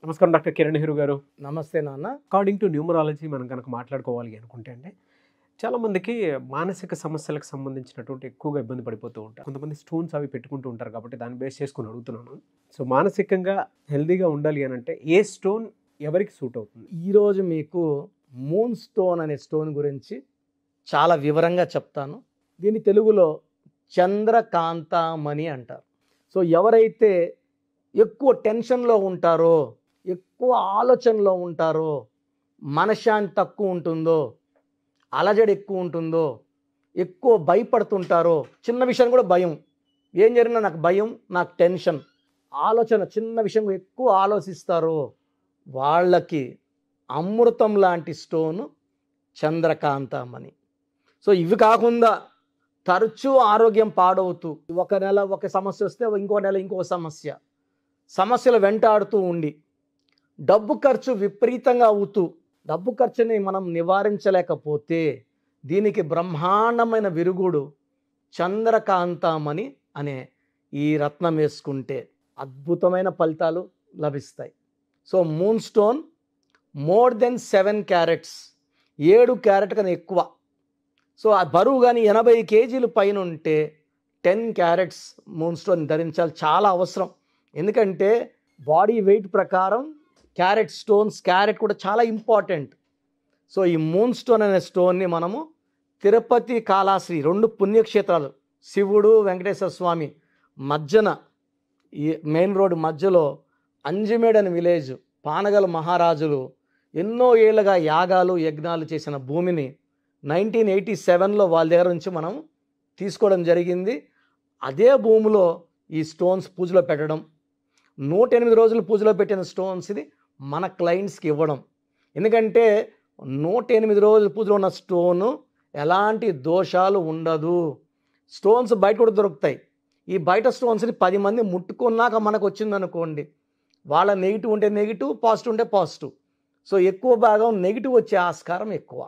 నమస్కారం డాక్టర్ కిరణ్ నెహ్రూ గారు. నమస్తే నాన్న. అకార్డింగ్ టు న్యూమరాలజీ మనం కనుక మాట్లాడుకోవాలి అనుకుంటే అండి, చాలామందికి మానసిక సమస్యలకు సంబంధించినటువంటి ఎక్కువగా ఇబ్బంది పడిపోతూ ఉంటారు. కొంతమంది స్టోన్స్ అవి పెట్టుకుంటూ ఉంటారు కాబట్టి దాన్ని బేస్ చేసుకుని అడుగుతున్నాను. సో మానసికంగా హెల్దీగా ఉండాలి అని అంటే ఏ స్టోన్ ఎవరికి సూట్ అవుతుంది? ఈరోజు మీకు మూన్ స్టోన్ అనే స్టోన్ గురించి చాలా వివరంగా చెప్తాను. దీన్ని తెలుగులో చంద్రకాంతామణి అంటారు. సో ఎవరైతే ఎక్కువ టెన్షన్లో ఉంటారో, ఎక్కువ ఆలోచనలో ఉంటారో, మనశ్శాంతి తక్కువ ఉంటుందో, అలజడి ఎక్కువ ఉంటుందో, ఎక్కువ భయపడుతుంటారో, చిన్న విషయం కూడా భయం, ఏం జరిగినా నాకు భయం, నాకు టెన్షన్, ఆలోచన చిన్న విషయం ఎక్కువ ఆలోచిస్తారో వాళ్ళకి అమృతం లాంటి స్టోను చంద్రకాంతామణి. సో ఇవి కాకుండా తరచూ ఆరోగ్యం పాడవుతూ, ఒక నెల ఒక సమస్య వస్తే ఇంకో నెల ఇంకో సమస్యలు వెంటాడుతూ ఉండి, డబ్బు ఖర్చు విపరీతంగా అవుతూ, డబ్బు ఖర్చుని మనం నివారించలేకపోతే దీనికి బ్రహ్మాండమైన విరుగుడు చంద్రకాంతామణి అనే ఈ రత్నం వేసుకుంటే అద్భుతమైన ఫలితాలు లభిస్తాయి. So moon stone more than 7 carats, 7 carat కన్నా ఎక్కువ. సో ఆ బరువు కానీ 80 కేజీలు పైన ఉంటే 10 క్యారెట్స్ మూన్ స్టోన్ ధరించాలి, చాలా అవసరం. ఎందుకంటే బాడీ వెయిట్ ప్రకారం క్యారెట్ కూడా చాలా ఇంపార్టెంట్. సో ఈ మూన్ స్టోన్ అనే స్టోన్ని మనము తిరుపతి కాళహస్తి 2 పుణ్యక్షేత్రాలు, శివుడు వెంకటేశ్వర స్వామి మధ్యన, ఈ మెయిన్ రోడ్ మధ్యలో అంజిమేడ్ అనే విలేజ్, పానగల్ మహారాజులు ఎన్నో ఏళ్ళుగా యాగాలు యజ్ఞాలు చేసిన భూమిని 1987లో వాళ్ళ దగ్గర నుంచి మనం తీసుకోవడం జరిగింది. అదే భూమిలో ఈ స్టోన్స్ పూజలో పెట్టడం, 108 రోజులు పూజలో పెట్టిన స్టోన్స్ ఇది మన క్లయింట్స్కి ఇవ్వడం. ఎందుకంటే 108 రోజులు పూజలో ఉన్న స్టోను ఎలాంటి దోషాలు ఉండదు. స్టోన్స్ బయట కూడా దొరుకుతాయి. ఈ బయట స్టోన్స్ని 10 మంది ముట్టుకున్నాక మనకు వచ్చిందనుకోండి, వాళ్ళ నెగిటివ్ ఉంటే నెగిటివ్, పాజిటివ్ ఉంటే పాజిటివ్. సో ఎక్కువ భాగం నెగిటివ్ వచ్చే ఆస్కారం ఎక్కువ.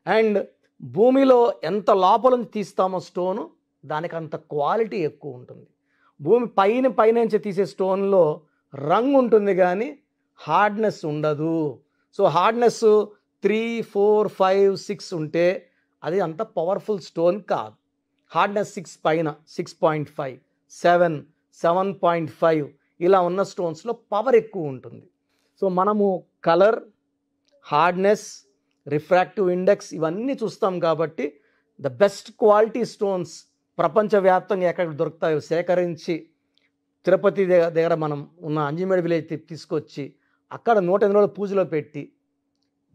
అండ్ భూమిలో ఎంత లోపల నుంచి తీస్తామో స్టోను, దానికి అంత క్వాలిటీ ఎక్కువ ఉంటుంది. భూమి పైన నుంచి తీసే స్టోన్లో రంగు ఉంటుంది కానీ హార్డ్నెస్ ఉండదు. సో హార్డ్నెస్ 3, 4, 5, 6 ఉంటే అది అంత పవర్ఫుల్ స్టోన్ కాదు. హార్డ్నెస్ 6 పైన 6.5, 7, 7.5 ఇలా ఉన్న స్టోన్స్లో పవర్ ఎక్కువ ఉంటుంది. సో మనము కలర్, హార్డ్నెస్, రిఫ్రాక్టివ్ ఇండెక్స్ ఇవన్నీ చూస్తాం కాబట్టి ద బెస్ట్ క్వాలిటీ స్టోన్స్ ప్రపంచవ్యాప్తంగా ఎక్కడ దొరుకుతాయో సేకరించి తిరుపతి దగ్గర మనం ఉన్న అంజిమేడ్ విలేజ్ తీసుకొచ్చి అక్కడ 108 రోజులు పూజలో పెట్టి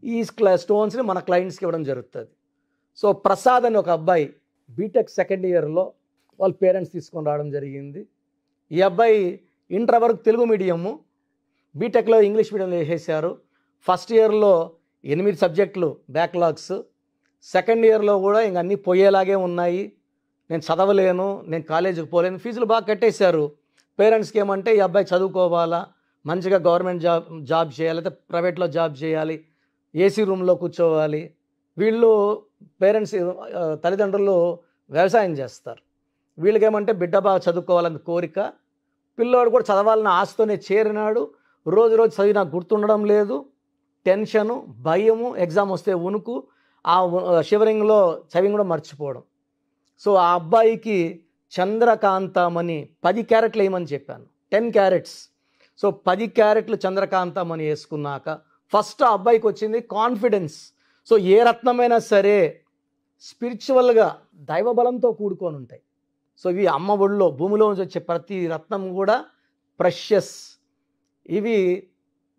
ఈ స్టోన్స్ని మన క్లయింట్స్కి ఇవ్వడం జరుగుతుంది. సో ప్రసాద్ అని ఒక అబ్బాయి బీటెక్ సెకండ్ ఇయర్లో వాళ్ళ పేరెంట్స్ తీసుకొని రావడం జరిగింది. ఈ అబ్బాయి ఇంటర్ వరకు తెలుగు మీడియము, బీటెక్లో ఇంగ్లీష్ మీడియంలో వేసేసారు. ఫస్ట్ ఇయర్లో 8 సబ్జెక్టులు బ్యాక్లాగ్స్, సెకండ్ ఇయర్లో కూడా ఇంక అన్నీ పోయేలాగే ఉన్నాయి, నేను చదవలేను, నేను కాలేజీకి పోలేను, ఫీజులు బాగా కట్టేశారు. పేరెంట్స్కి ఏమంటే ఈ అబ్బాయి చదువుకోవాలా, మంచిగా గవర్నమెంట్ జాబ్ చేయాలి, లేకపోతే ప్రైవేట్లో జాబ్ చేయాలి, ఏసీ రూమ్లో కూర్చోవాలి. వీళ్ళు పేరెంట్స్ తల్లిదండ్రులు వ్యవసాయం చేస్తారు. వీళ్ళకేమంటే బిడ్డ బాగా చదువుకోవాలని కోరిక, పిల్లోడు కూడా చదవాలని ఆశతోనే చేరినాడు. రోజు చదివి నాకు గుర్తుండడం లేదు, టెన్షను, భయము, ఎగ్జామ్ వస్తే వణుకు, ఆ షివరింగ్లో చదివి కూడా మర్చిపోవడం. సో ఆ అబ్బాయికి చంద్రకాంతామణి 10 క్యారెట్లు వేయమని చెప్పాను, 10 క్యారెట్స్. సో 10 క్యారెట్లు చంద్రకాంతామణి వేసుకున్నాక ఫస్ట్ ఆ అబ్బాయికి వచ్చింది కాన్ఫిడెన్స్. సో ఏ రత్నమైనా సరే స్పిరిచువల్గా దైవబలంతో కూడుకొని ఉంటాయి. సో ఇవి అమ్మ ఒడిలో భూమిలో నుంచి వచ్చే ప్రతి రత్నం కూడా ప్రెషస్, ఇవి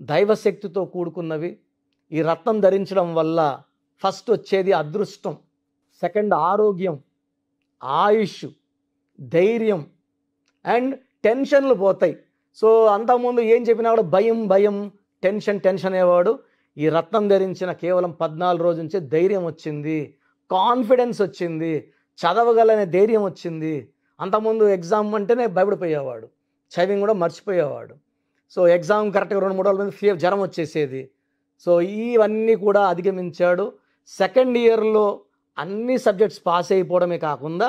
దైవశక్తితో కూడుకున్నవి. ఈ రత్నం ధరించడం వల్ల ఫస్ట్ వచ్చేది అదృష్టం, సెకండ్ ఆరోగ్యం, ఆయుష్, ధైర్యం అండ్ టెన్షన్లు పోతాయి. సో అంతకుముందు ఏం చెప్పినా కూడా భయం, టెన్షన్ అనేవాడు. ఈ రత్నం ధరించిన కేవలం 14 రోజుల నుంచే ధైర్యం వచ్చింది, కాన్ఫిడెన్స్ వచ్చింది, చదవగలనే ధైర్యం వచ్చింది. అంతకుముందు ఎగ్జామ్ అంటేనే భయపడిపోయేవాడు, చదివి కూడా మర్చిపోయేవాడు. సో ఎగ్జామ్ కరెక్ట్గా 2-3 రోజుల మీద జ్వరం వచ్చేసేది. సో ఇవన్నీ కూడా అధిగమించాడు. సెకండ్ ఇయర్లో అన్ని సబ్జెక్ట్స్ పాస్ అయిపోవడమే కాకుండా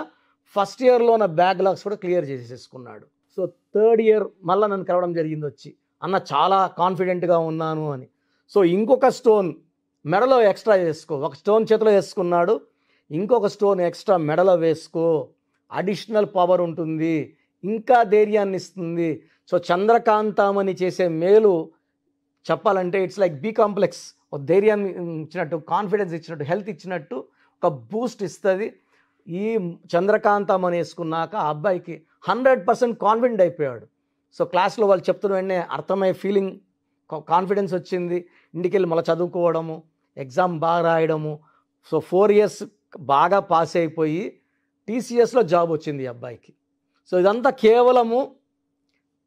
ఫస్ట్ ఇయర్లో ఉన్న బ్యాక్లాగ్స్ కూడా క్లియర్ చేసేసుకున్నాడు. సో థర్డ్ ఇయర్ మళ్ళీ నన్ను కలవడం జరిగింది వచ్చి, అన్న చాలా కాన్ఫిడెంట్గా ఉన్నాను అని. సో ఇంకొక స్టోన్ మెడలో ఎక్స్ట్రా వేసుకో. ఒక స్టోన్ చేతిలో వేసుకున్నాడు, ఇంకొక స్టోన్ ఎక్స్ట్రా మెడలో వేసుకో. అడిషనల్ పవర్ ఉంటుంది, ఇంకా ధైర్యాన్ని ఇస్తుంది. సో చంద్రకాంతామణి చేసే మేలు చెప్పాలంటే ఇట్స్ లైక్ బి కాంప్లెక్స్. ఒక ధైర్యాన్ని ఇచ్చినట్టు, కాన్ఫిడెన్స్ ఇచ్చినట్టు, హెల్త్ ఇచ్చినట్టు, ఒక బూస్ట్ ఇస్తుంది. ఈ చంద్రకాంతామణి వేసుకున్నాక ఆ అబ్బాయికి 100% కాన్ఫిడెంట్ అయిపోయాడు. సో క్లాస్లో వాళ్ళు చెప్తున్న వెంటనే అర్థమయ్యే ఫీలింగ్, కాన్ఫిడెన్స్ వచ్చింది. ఇంటికి వెళ్ళి మళ్ళీ చదువుకోవడము, ఎగ్జామ్ బాగా రాయడము. సో 4 years బాగా పాస్ అయిపోయి టీసీఎస్లో జాబ్ వచ్చింది ఈ అబ్బాయికి. సో ఇదంతా కేవలము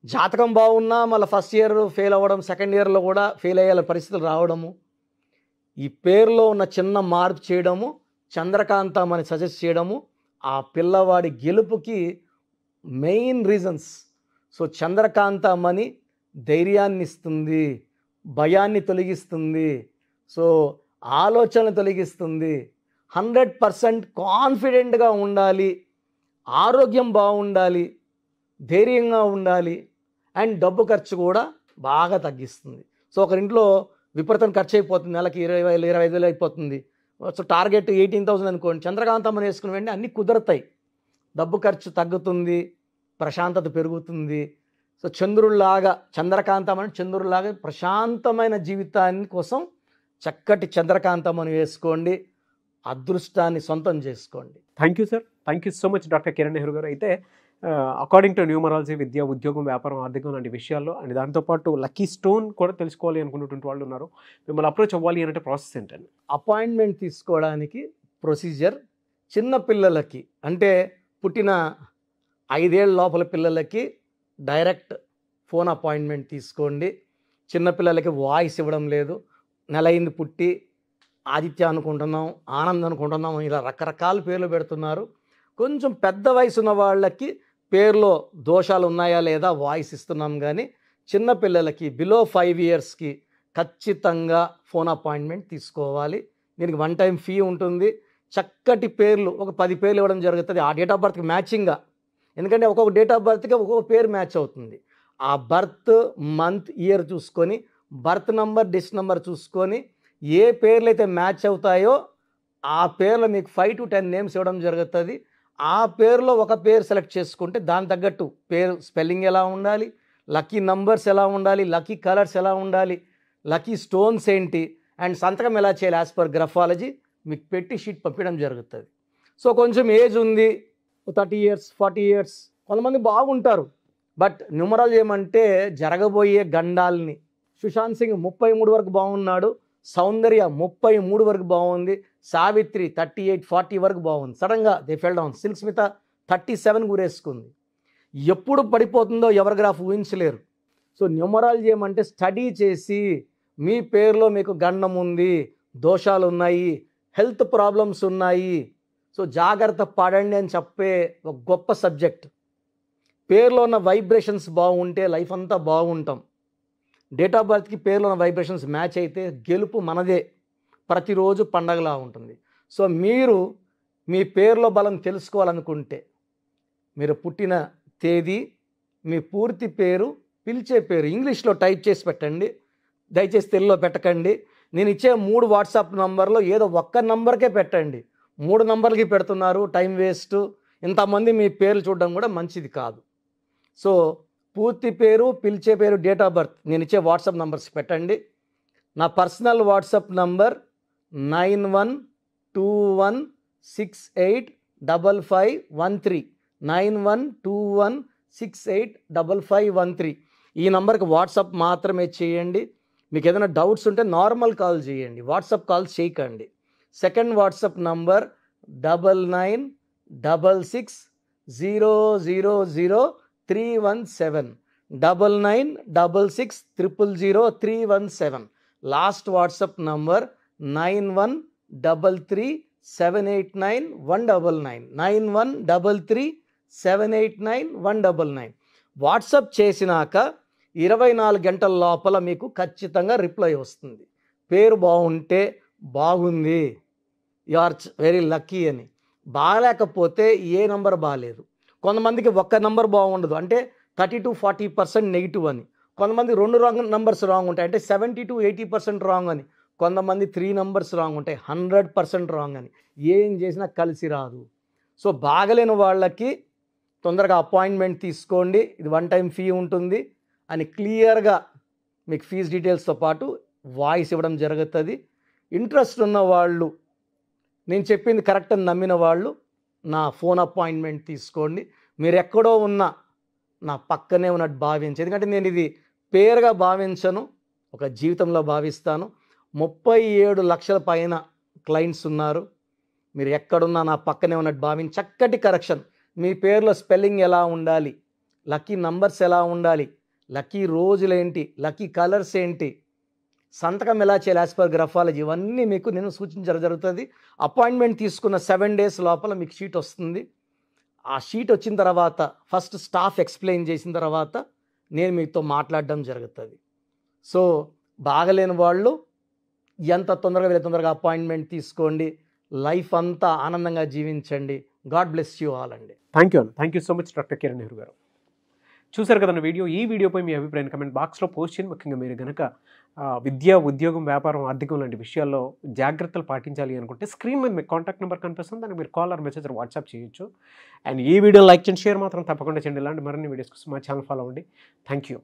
జాతకం బాగున్నా మళ్ళీ ఫస్ట్ ఇయర్ ఫెయిల్ అవ్వడం, సెకండ్ ఇయర్లో కూడా ఫెయిల్ అయ్యే పరిస్థితులు రావడము, ఈ పేరులో ఉన్న చిన్న మార్పు చేయడము, చంద్రకాంతమని సజెస్ట్ చేయడము ఆ పిల్లవాడి గెలుపుకి మెయిన్ రీజన్స్. సో చంద్రకాంతమని ధైర్యాన్ని ఇస్తుంది, భయాన్ని తొలగిస్తుంది, సో ఆలోచనలు తొలగిస్తుంది. 100% కాన్ఫిడెంట్గా ఉండాలి, ఆరోగ్యం బాగుండాలి, ధైర్యంగా ఉండాలి, అండ్ డబ్బు ఖర్చు కూడా బాగా తగ్గిస్తుంది. సో ఒకరింట్లో విపరీతం ఖర్చు అయిపోతుంది, నెలకి 20,000 25,000 అయిపోతుంది. సో టార్గెట్ 18,000 అనుకోండి, చంద్రకాంతమని వేసుకుని వెంటనే అన్నీ కుదురుతాయి. డబ్బు ఖర్చు తగ్గుతుంది, ప్రశాంతత పెరుగుతుంది. సో చంద్రకాంతమని చంద్రుడిలాగా ప్రశాంతమైన జీవితాన్ని కోసం చక్కటి చంద్రకాంతమని వేసుకోండి, అదృష్టాన్ని సొంతం చేసుకోండి. Thank you sir, thank you so much doctor Kiran Nehru గారు. అయితే అకార్డింగ్ టు న్యూమరాలజీ, విద్య, ఉద్యోగం, వ్యాపారం, ఆర్థికం లాంటి విషయాల్లో అండ్ దాంతోపాటు లక్కీ స్టోన్ కూడా తెలుసుకోవాలి అనుకున్నటువంటి వాళ్ళు ఉన్నారు, మిమ్మల్ని అప్రోచ్ అవ్వాలి అంటే ప్రాసెస్ ఏంటండి? అపాయింట్మెంట్ తీసుకోవడానికి ప్రొసీజర్ చిన్న పిల్లలకి, అంటే పుట్టిన 5 ఏళ్ళ లోపల పిల్లలకి డైరెక్ట్ ఫోన్ అపాయింట్మెంట్ తీసుకోండి. చిన్నపిల్లలకి వాయిస్ ఇవ్వడం లేదు. నెల అయింది పుట్టి, ఆదిత్య అనుకుంటున్నాం, ఆనంద్ అనుకుంటున్నాం, ఇలా రకరకాల పేర్లు పెడుతున్నారు. కొంచెం పెద్ద వయసు ఉన్న వాళ్ళకి పేర్లో దోషాలు ఉన్నాయా లేదా వాయిస్ ఇస్తున్నాం, కానీ చిన్నపిల్లలకి బిలో 5 yearsకి ఖచ్చితంగా ఫోన్ అపాయింట్మెంట్ తీసుకోవాలి. దీనికి 1 time ఫీ ఉంటుంది. చక్కటి పేర్లు ఒక 10 పేర్లు ఇవ్వడం జరుగుతుంది, ఆ డేట్ ఆఫ్ బర్త్కి మ్యాచింగ్గా. ఎందుకంటే ఒక్కొక్క డేట్ ఆఫ్ బర్త్కి ఒక్కొక్క పేరు మ్యాచ్ అవుతుంది. ఆ బర్త్ మంత్ ఇయర్ చూసుకొని, బర్త్ నంబర్ డిస్ నెంబర్ చూసుకొని, ఏ పేర్లు అయితే మ్యాచ్ అవుతాయో ఆ పేర్లో మీకు 5 to 10 నేమ్స్ ఇవ్వడం జరుగుతుంది. ఆ పేరులో ఒక పేరు సెలెక్ట్ చేసుకుంటే దాని తగ్గట్టు పేరు స్పెల్లింగ్ ఎలా ఉండాలి, లక్కీ నంబర్స్ ఎలా ఉండాలి, లక్కీ కలర్స్ ఎలా ఉండాలి, లక్కీ స్టోన్స్ ఏంటి, అండ్ సంతకం ఎలా చేయాలి యాజ్ పర్ గ్రఫాలజీ మీకు పెట్టి షీట్ పంపించడం జరుగుతుంది. సో కొంచెం ఏజ్ ఉంది, 30 years 40 years కొంతమంది బాగుంటారు, బట్ న్యూమరాలజీ ఏమంటే జరగబోయే గండాల్ని. సుశాంత్ సింగ్ 33 వరకు బాగున్నాడు, సౌందర్య 33 వరకు బాగుంది, సావిత్రి 38 40 వరకు బాగుంది. సడన్గా they fell down. Silk Smitha 37 గురేసుకుంది. ఎప్పుడు పడిపోతుందో ఎవరి గ్రాఫ్ ఊహించలేరు. సో న్యూమరాలజీ ఏమంటే స్టడీ చేసి మీ పేరులో మీకు గండం ఉంది, దోషాలు ఉన్నాయి, హెల్త్ ప్రాబ్లమ్స్ ఉన్నాయి, సో జాగ్రత్త పడండి అని చెప్పే ఒక గొప్ప సబ్జెక్ట్. పేరులో ఉన్న వైబ్రేషన్స్ బాగుంటే లైఫ్ అంతా బాగుంటాం. డేట్ ఆఫ్ బర్త్కి పేరులో ఉన్న వైబ్రేషన్స్ మ్యాచ్ అయితే గెలుపు మనదే, ప్రతిరోజు పండగలా ఉంటుంది. సో మీరు మీ పేరులో బలం తెలుసుకోవాలనుకుంటే మీరు పుట్టిన తేదీ, మీ పూర్తి పేరు, పిలిచే పేరు ఇంగ్లీష్లో టైప్ చేసి పెట్టండి, దయచేసి తెలుగులో పెట్టకండి. నేను ఇచ్చే 3 వాట్సాప్ నంబర్లో ఏదో ఒక్క నంబర్కే పెట్టండి. 3 నంబర్లకి పెడుతున్నారు, టైం వేస్ట్. ఇంతమంది మీ పేర్లు చూడడం కూడా మంచిది కాదు. సో పూర్తి పేరు, పిలిచే పేరు, డేట్ ఆఫ్ బర్త్ నేను ఇచ్చే వాట్సాప్ నంబర్స్ పెట్టండి. నా పర్సనల్ వాట్సాప్ నంబర్ 9121685513 9121685513. ఈ నంబర్కి వాట్సాప్ మాత్రమే చేయండి. మీకు ఏదైనా డౌట్స్ ఉంటే నార్మల్ కాల్ చేయండి, వాట్సాప్ కాల్స్ చేయకండి. Second WhatsApp number 9966000317 9966000317. Last WhatsApp number 9133789199 9133789199. WhatsApp చేసినాక 24 గంటల లోపల మీకు ఖచ్చితంగా రిప్లై వస్తుంది. పేరు బాగుంటే బాగుంది, యు ఆర్ వెరీ లక్కీ అని. బాగాలేకపోతే ఏ నంబర్ బాగాలేదు. కొంతమందికి ఒక్క నంబర్ బాగుండదు, అంటే 30 to 40% నెగిటివ్ అని. కొంతమంది 2 నంబర్స్ రాంగ్ ఉంటాయి, అంటే 70 to 80% రాంగ్ అని. కొంతమంది 3 నంబర్స్ రాంగ్ ఉంటాయి, 100% రాంగ్ అని. ఏం చేసినా కలిసి రాదు. సో బాగలేని వాళ్ళకి తొందరగా అపాయింట్మెంట్ తీసుకోండి, ఇది 1 టైం ఫీ ఉంటుంది అని క్లియర్గా మీకు ఫీజ్ డీటెయిల్స్తో పాటు వాయిస్ ఇవ్వడం జరుగుతుంది. ఇంట్రెస్ట్ ఉన్న వాళ్ళు, నేను చెప్పింది కరెక్ట్ అని నమ్మిన వాళ్ళు నా ఫోన్ అపాయింట్మెంట్ తీసుకోండి. మీరు ఎక్కడో ఉన్నా నా పక్కనే ఉన్నట్టు భావించి, ఎందుకంటే నేను ఇది పేరుగా భావించను, ఒక జీవితంలో భావిస్తాను. 37 లక్షల పైన క్లయింట్స్ ఉన్నారు. మీరు ఎక్కడున్నా నా పక్కనే ఉన్నట్టు భావించి చక్కటి కరెక్షన్, మీ పేరులో స్పెల్లింగ్ ఎలా ఉండాలి, లక్కీ నంబర్స్ ఎలా ఉండాలి, లక్కీ రోజులు ఏంటి, లక్కీ కలర్స్ ఏంటి, సంతకం ఎలా చేయాలి యాజ్ పర్ గ్రఫాలజీ, ఇవన్నీ మీకు నేను సూచించడం జరుగుతుంది. అపాయింట్మెంట్ తీసుకున్న 7 డేస్ లోపల మీకు షీట్ వస్తుంది. ఆ షీట్ వచ్చిన తర్వాత ఫస్ట్ స్టాఫ్ ఎక్స్ప్లెయిన్ చేసిన తర్వాత నేను మీతో మాట్లాడడం జరుగుతుంది. సో బాగలేని వాళ్ళు ఎంత తొందరగా అపాయింట్మెంట్ తీసుకోండి, లైఫ్ అంతా ఆనందంగా జీవించండి. గాడ్ బ్లెస్ యూ ఆల్ అండి. Thank you so much doctor Kiran Nehru గారు. చూసారు కదన్న వీడియో. ఈ వీడియోపై మీ అభిప్రాయం కమెంట్ బాక్స్లో పోస్ట్ చేయండి. ముఖ్యంగా మీరు కనుక విద్య, ఉద్యోగం, వ్యాపారం, ఆర్థికం లాంటి విషయాల్లో జాగ్రత్తలు పాటించాలి అనుకుంటే స్క్రీన్ మీద మీకు కాంటాక్ట్ నెంబర్ కనిపిస్తుంది, దానికి మీరు కాల్ ఆర్ మెసేజ్ వాట్సాప్ చేయొచ్చు. అండ్ ఈ వీడియో లైక్ చేయండి, షేర్ మాత్రం తప్పకుండా చేయండి. ఇలాంటి మరిన్ని వీడియోస్ కోసం మా ఛానల్ ఫాలో అవ్వండి. Thank you.